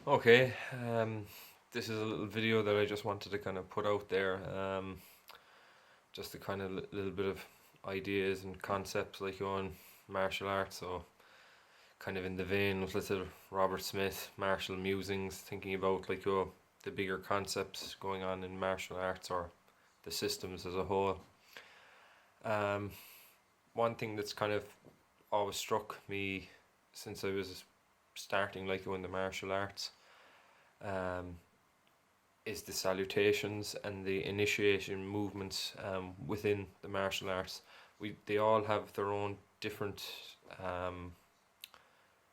Okay, this is a little video that I just wanted to kind of put out there, just a kind of little bit of ideas and concepts like on martial arts, so kind of in the vein of let's say Robert Smith, martial musings, thinking about like the bigger concepts going on in martial arts or the systems as a whole. Um, One thing that's kind of always struck me since I was starting like in the martial arts um, is the salutations and the initiation movements within the martial arts. They all have their own different um,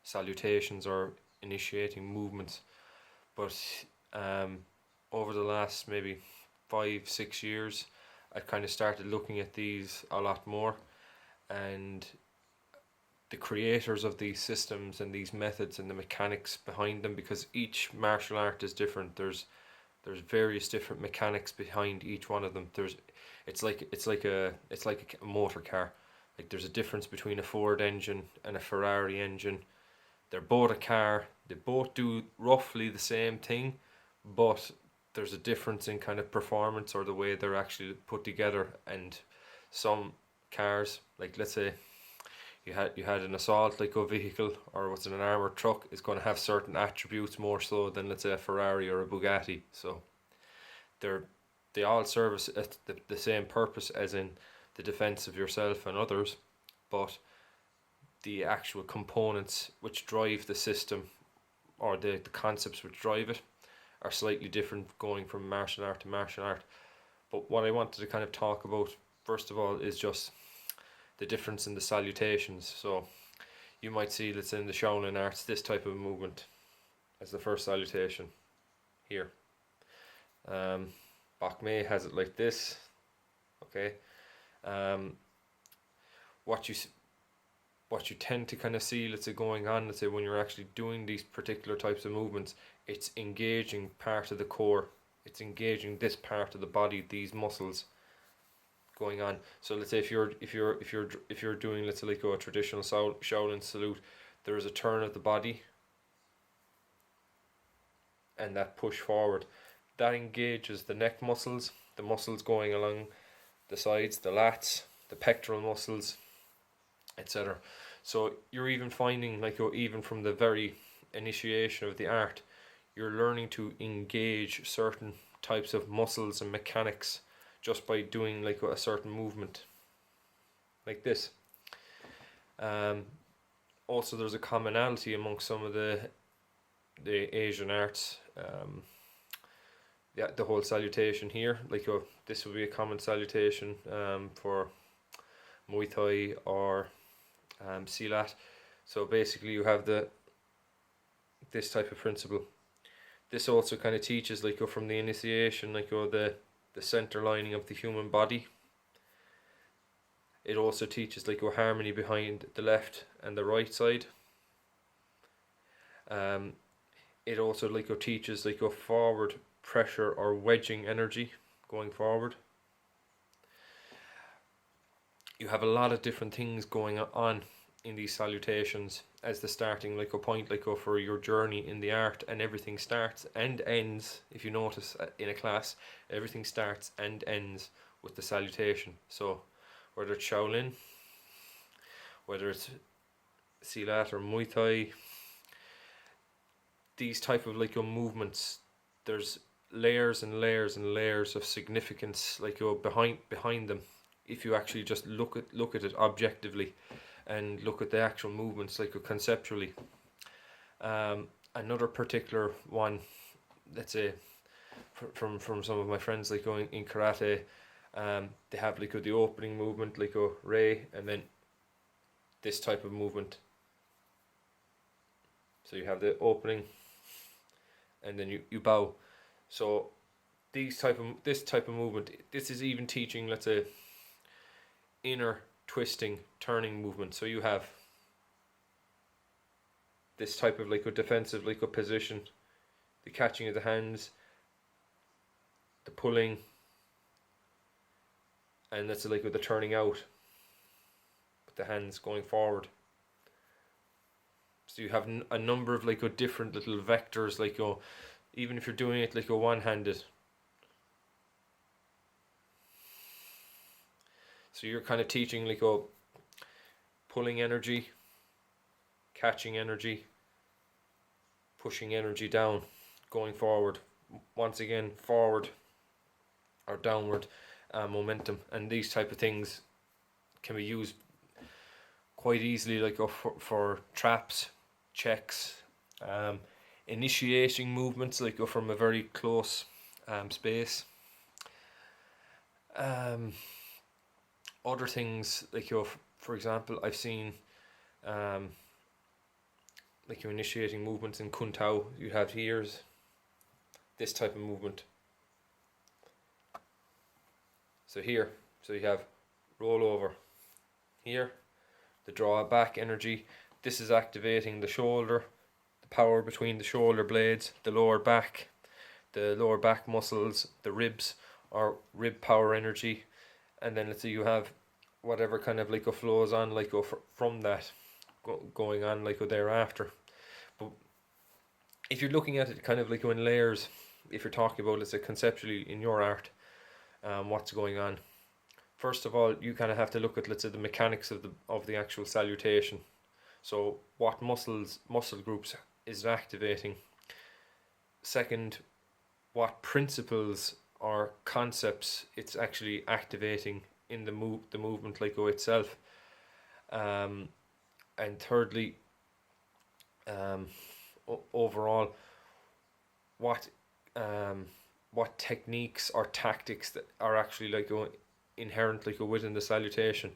salutations or initiating movements, but um, over the last maybe 5 6 years, I kind of started looking at these a lot more, and the creators of these systems and these methods and the mechanics behind them, because each martial art is different. There's various different mechanics behind each one of them. It's like a motor car. Like there's a difference between a Ford engine and a Ferrari engine. They're both a car. They both do roughly the same thing, but there's a difference in kind of performance or the way they're actually put together. And some cars, like let's say you had an assault like a vehicle or what's in an armored truck, is going to have certain attributes more so than let's say a Ferrari or a Bugatti. So they're they all service the same purpose, as in the defense of yourself and others, but the actual components which drive the system, or the concepts which drive it, are slightly different going from martial art to martial art. But what I wanted to kind of talk about first of all is just the difference in the salutations. So you might see, let's say in the Shaolin arts, this type of movement as the first salutation here. Bak Mei has it like this. Okay. Um, what you what you tend to kind of see, let's say, going on, let's say when you're actually doing these particular types of movements, it's engaging part of the core. It's engaging this part of the body, these muscles going on. So let's say if you're doing, let's say, like a traditional Shaolin salute, there is a turn of the body and that push forward. That engages the neck muscles, the muscles going along the sides, the lats, the pectoral muscles, etc. So you're even finding, like, even from the very initiation of the art, you're learning to engage certain types of muscles and mechanics just by doing like a certain movement like this. Also, there's a commonality amongst some of the Asian arts. Yeah, the whole salutation here, like this would be a common salutation for Muay Thai or Silat. So basically, you have this type of principle. This also kind of teaches, like, from the initiation, like the center lining of the human body. It also teaches like harmony behind the left and the right side. It also like teaches like forward pressure or wedging energy going forward. You have a lot of different things going on in these salutations as the starting like a point, like for your journey in the art, and everything starts and ends. If you notice in a class, everything starts and ends with the salutation. So whether it's Shaolin, whether it's Silat or Muay Thai, these type of like movements, there's layers and layers and layers of significance like behind them. If you actually just look at it objectively and look at the actual movements like conceptually. Another particular one, let's say from some of my friends, like going in karate, they have like the opening movement like a Rei, and then this type of movement. So you have the opening and then you bow. So this type of movement, this is even teaching, let's say, inner twisting, turning movement. So you have this type of like a defensive like a position, the catching of the hands, the pulling, and that's like with the turning out with the hands going forward. So you have a number of like different little vectors, like even if you're doing it like one-handed. So you're kind of teaching like pulling energy, catching energy, pushing energy down, going forward, once again forward or downward momentum, and these type of things can be used quite easily like for traps, checks, initiating movements like from a very close space. Other things like for example, I've seen like you're initiating movements in Kun Tao. You have here's this type of movement. So here, so you have roll over here, the draw back energy. This is activating the shoulder, the power between the shoulder blades, the lower back muscles, the ribs, or rib power energy. And then let's say you have whatever kind of like flows on like from that going on like thereafter. But if you're looking at it kind of like in layers, if you're talking about, let's say, conceptually in your art, what's going on, first of all you kind of have to look at, let's say, the mechanics of the actual salutation. So what muscle groups is it activating? Second, what principles or concepts it's actually activating in the movement like itself. And thirdly, overall, what techniques or tactics that are actually like inherent like within the salutation.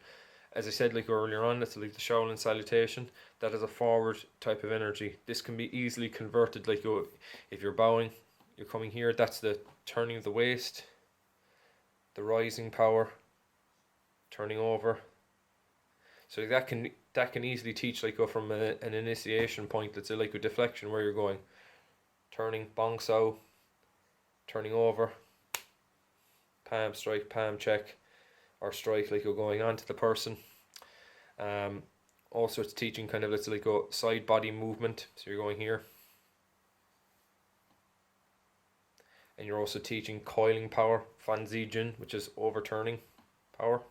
As I said like earlier on, it's like the Shaolin salutation, that is a forward type of energy. This can be easily converted like if you're bowing, you're coming here, that's the turning of the waist, the rising power, turning over. So that can easily teach like from an initiation point, let's say like a deflection, where you're going turning bong sao, turning over, palm strike, palm check, or strike like you're going on to the person. Also it's teaching kind of, let's say, like side body movement. So you're going here, and you're also teaching coiling power, fan zi jin, which is overturning power.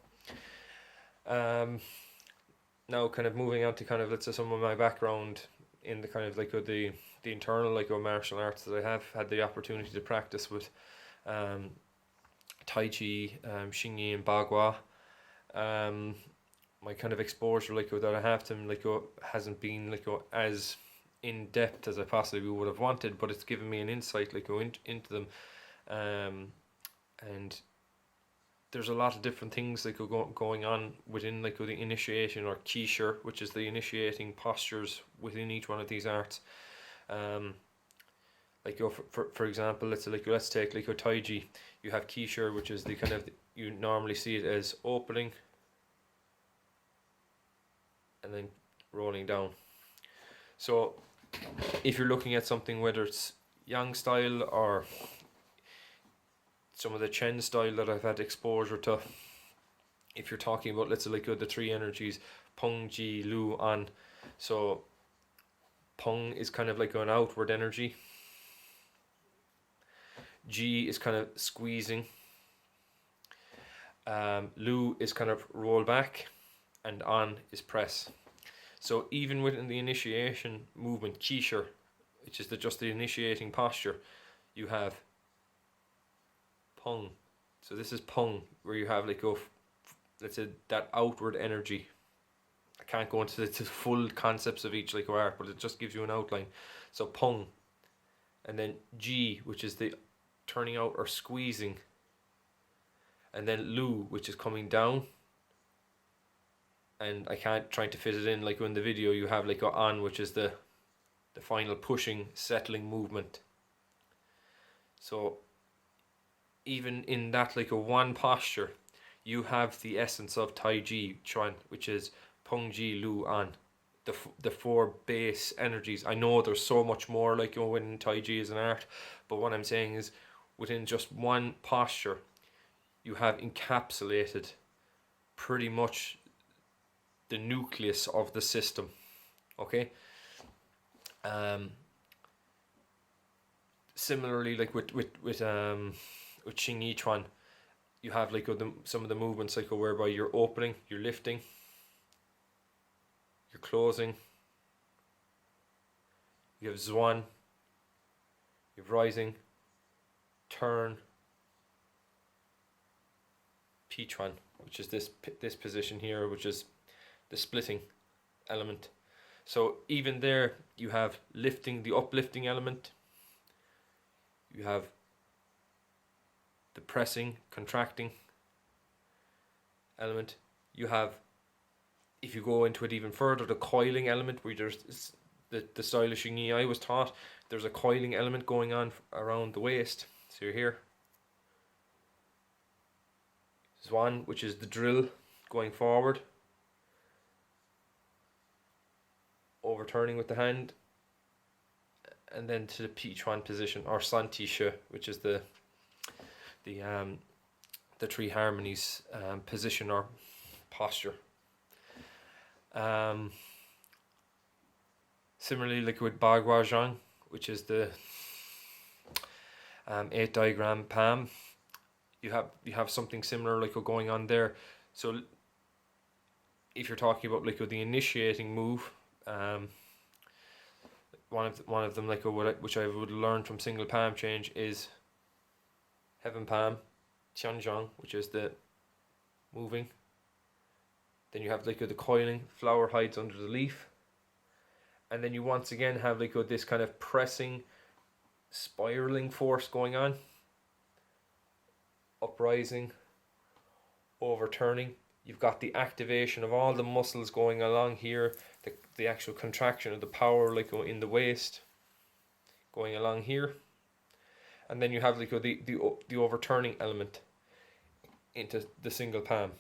Now kind of moving on to kind of, let's say, some of my background in the kind of like the internal like martial arts that I have had the opportunity to practice with, Tai Chi, Xingyi and Bagua. My kind of exposure like that I have to them like hasn't been like as in depth as I possibly would have wanted, but it's given me an insight like into them. And there's a lot of different things like going on within like the initiation or qishir, which is the initiating postures within each one of these arts. Like for example, let's take like Tai Chi. You have qishir, which is the kind of, you normally see it as opening and then rolling down. So if you're looking at something, whether it's Yang style or some of the Chen style that I've had exposure to, if you're talking about, let's say, like the three energies, Peng, Ji, Lu, An. So Peng is kind of like an outward energy, Ji is kind of squeezing, Lu is kind of roll back, and An is press. So even within the initiation movement, qishir, which is just the initiating posture, you have Peng. So this is Peng, where you have like let's say that outward energy. I can't go into the full concepts of each like art, but it just gives you an outline. So Peng, and then Ji, which is the turning out or squeezing, and then Lu, which is coming down. And I can't try to fit it in like in the video. You have like An, which is the final pushing, settling movement. So even in that like one posture, you have the essence of Tai Chi Chuan, which is Peng, Ji, Lu, An, the four base energies. I know there's so much more like when Tai Chi is an art, but what I'm saying is within just one posture, you have encapsulated pretty much the nucleus of the system. Okay, Similarly, like with Xing Yi Chuan, you have like some of the movements like whereby you're opening, you're lifting, you're closing. You have Zhuan, you have rising, turn, Pi Chuan, which is this position here, which is the splitting element. So even there, you have lifting, the uplifting element. You have the pressing, contracting element. You have, if you go into it even further, the coiling element, where there's the style of Xing Yi I was taught. There's a coiling element going on around the waist. So you're here. Zhuan, which is the drill going forward, overturning with the hand, and then to the Pi Chuan position, or San Ti Shi, which is the three harmonies position or posture. Similarly, like with Bagua Zhang, which is the 8 diagram palm, you have something similar like going on there. So if you're talking about like the initiating move, one of them like which I would learn from single palm change is heaven palm, Tianzhang, which is the moving. Then you have like the coiling, flower hides under the leaf, and then you once again have like this kind of pressing, spiraling force going on. Uprising, overturning. You've got the activation of all the muscles going along here, the actual contraction of the power like in the waist going along here, and then you have like the overturning element into the single palm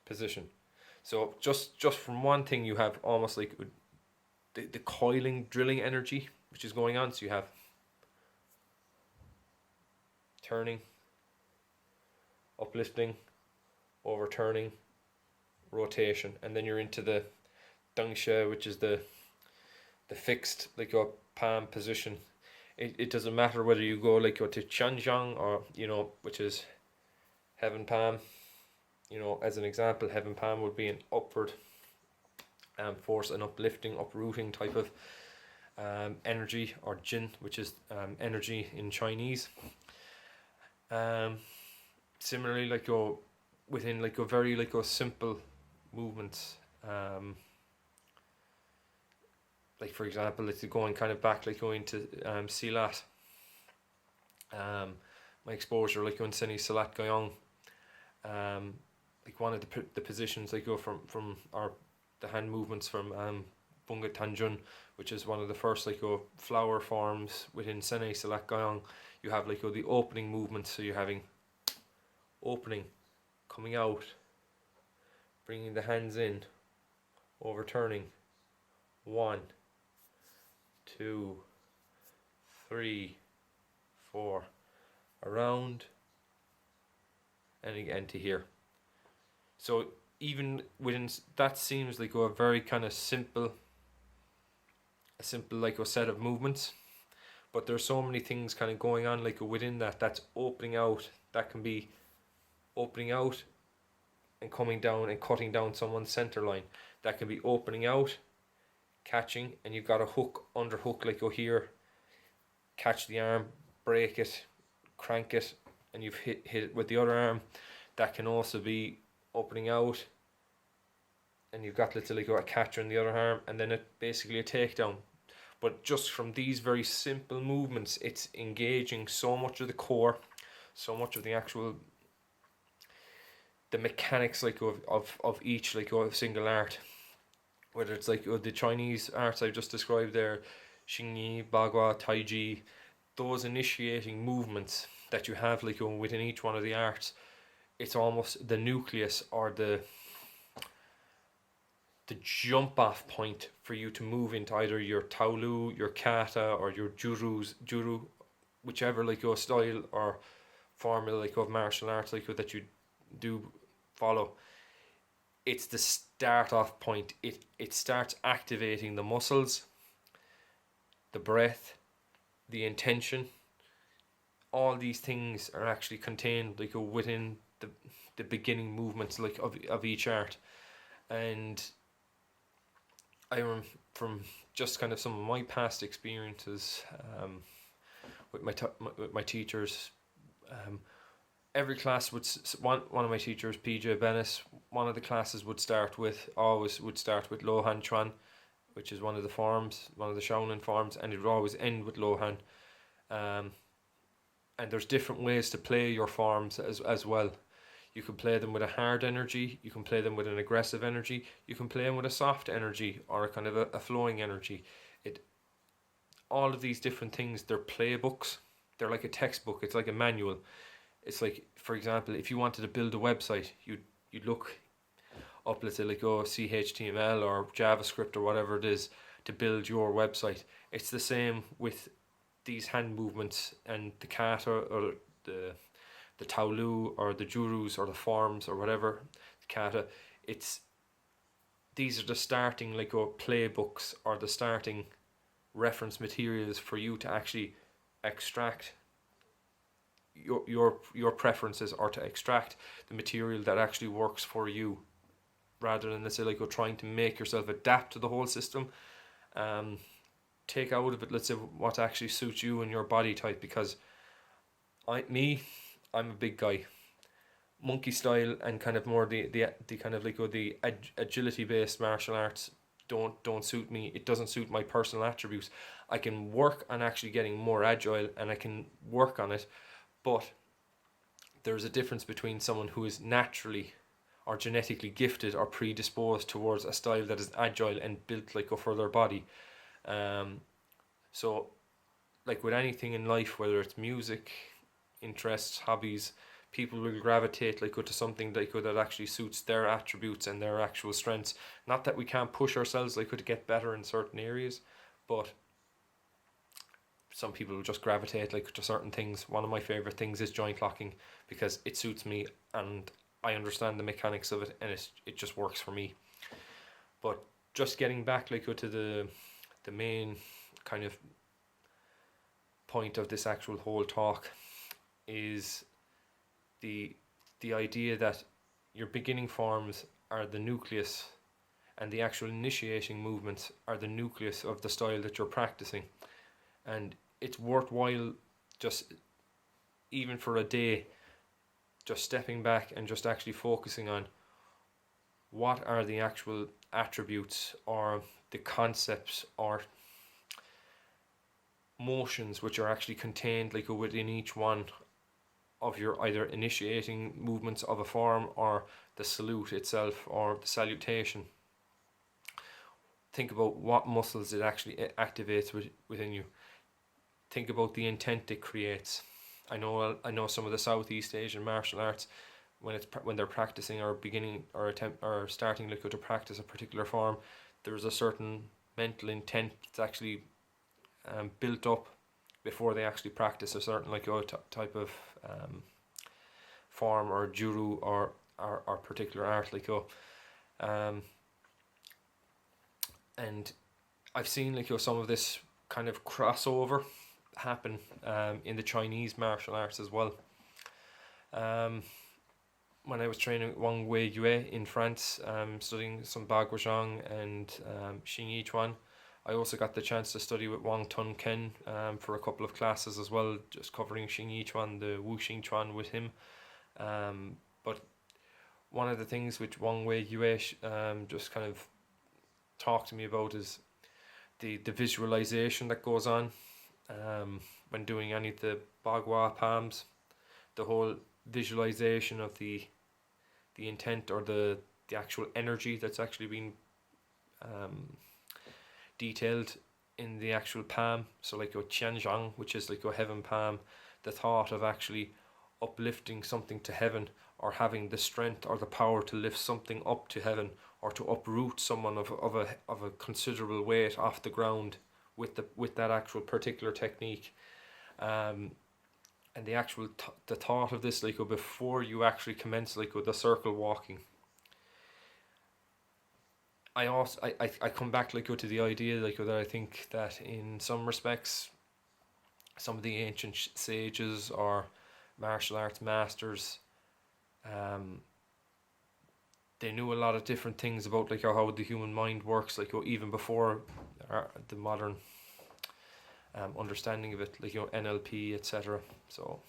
position. So just from one thing, you have almost like the coiling, drilling energy which is going on. So you have turning, uplifting, overturning, rotation, and then you're into the Dengxie, which is the fixed like a palm position. It doesn't matter whether you go like to Tianzhang or which is heaven palm. As an example, heaven palm would be an upward force, an uplifting, uprooting type of energy, or Jin, which is energy in Chinese. Similarly, like within like very like simple movements, like for example, it's going kind of back, like going to Silat. My exposure like in Seni Salat Gayong, like one of the positions I go from or the hand movements from Bunga Tanjun, which is one of the first like flower forms within Seni Salat Gayong. You have like the opening movements, so you're having opening, coming out, bringing the hands in, overturning, 1, 2, 3, 4, around, and again to here. So even within that seems like a very kind of simple like a set of movements, but there's so many things kind of going on like within that's opening out. That can be opening out and coming down and cutting down someone's center line. That can be opening out, catching, and you've got a hook, underhook like here, catch the arm, break it, crank it, and you've hit it with the other arm. That can also be opening out, and you've got literally a catcher in the other arm, and then it basically a takedown. But just from these very simple movements, it's engaging so much of the core, so much of the actual the mechanics like of each like single art, whether it's like the Chinese arts I've just described there, Xing Yi, Bagua, Tai Chi, those initiating movements that you have like within each one of the arts. It's almost the nucleus or the jump off point for you to move into either your Taolu, your Kata, or your Juru, whichever like your style or formula like of martial arts like that you do follow. It's the start off point. It starts activating the muscles, the breath, the intention, all these things are actually contained like within the beginning movements like of each art. And I from just kind of some of my past experiences with my teachers. Every class would one of my teachers, PJ Bennis. One of the classes would start with Lohan Chuan, which is one of the forms, one of the Shaolin forms, and it would always end with Lohan. And there's different ways to play your forms as well. You can play them with a hard energy, you can play them with an aggressive energy, you can play them with a soft energy or a kind of a flowing energy. All of these different things, they're playbooks. They're like a textbook, it's like a manual. It's like, for example, if you wanted to build a website, you'd look up, let's say, like CHTML or JavaScript or whatever it is to build your website. It's the same with these hand movements and the kata or the taolu or the jurus or the forms or whatever, the kata. These are the starting playbooks or the starting reference materials for you to actually extract your preferences, or to extract the material that actually works for you, rather than, let's say, trying to make yourself adapt to the whole system. Take out of it, let's say, what actually suits you and your body type, because I'm a big guy. Monkey style and kind of more the kind of the agility based martial arts don't suit me. It doesn't suit my personal attributes. I can work on actually getting more agile, and I can work on it, but there's a difference between someone who is naturally or genetically gifted or predisposed towards a style that is agile and built for their body. So like with anything in life, whether it's music, interests, hobbies, people will gravitate to something that actually suits their attributes and their actual strengths. Not that we can't push ourselves to get better in certain areas, but some people will just gravitate to certain things. One of my favorite things is joint locking, because it suits me and I understand the mechanics of it, and it just works for me. But just getting back to the main kind of point of this actual whole talk is the idea that your beginning forms are the nucleus, and the actual initiating movements are the nucleus of the style that you're practicing. And it's worthwhile, just even for a day, just stepping back and just actually focusing on what are the actual attributes or the concepts or motions which are actually contained within each one of your either initiating movements of a form, or the salute itself, or the salutation. Think about what muscles it actually activates within you. Think about the intent it creates. I know some of the Southeast Asian martial arts, when they're practicing or beginning or starting to practice a particular form, there's a certain mental intent that's actually built up before they actually practice a certain type of form or juru or particular art and I've seen some of this kind of crossover happen in the Chinese martial arts as well. When I was training at Wang Wei Yue in France, studying some Baguazhang and Xing Yi Chuan, I also got the chance to study with Wang Tun Ken for a couple of classes as well, just covering Xing Yi Chuan, the Wu Xing Chuan with him. But one of the things which Wang Wei Yue just kind of talked to me about is the visualization that goes on when doing any of the Bagua palms. The whole visualization of the intent or the actual energy that's actually been detailed in the actual palm. So your Qianzhang, which is your heaven palm, the thought of actually uplifting something to heaven, or having the strength or the power to lift something up to heaven, or to uproot someone of a considerable weight off the ground with that actual particular technique. And the actual the thought of this before you actually commence with the circle walking. I also I come back like to the idea like that I think that in some respects some of the ancient sages or martial arts masters, um, they knew a lot of different things about like how the human mind works, like even before the modern understanding of it, like NLP, etc. So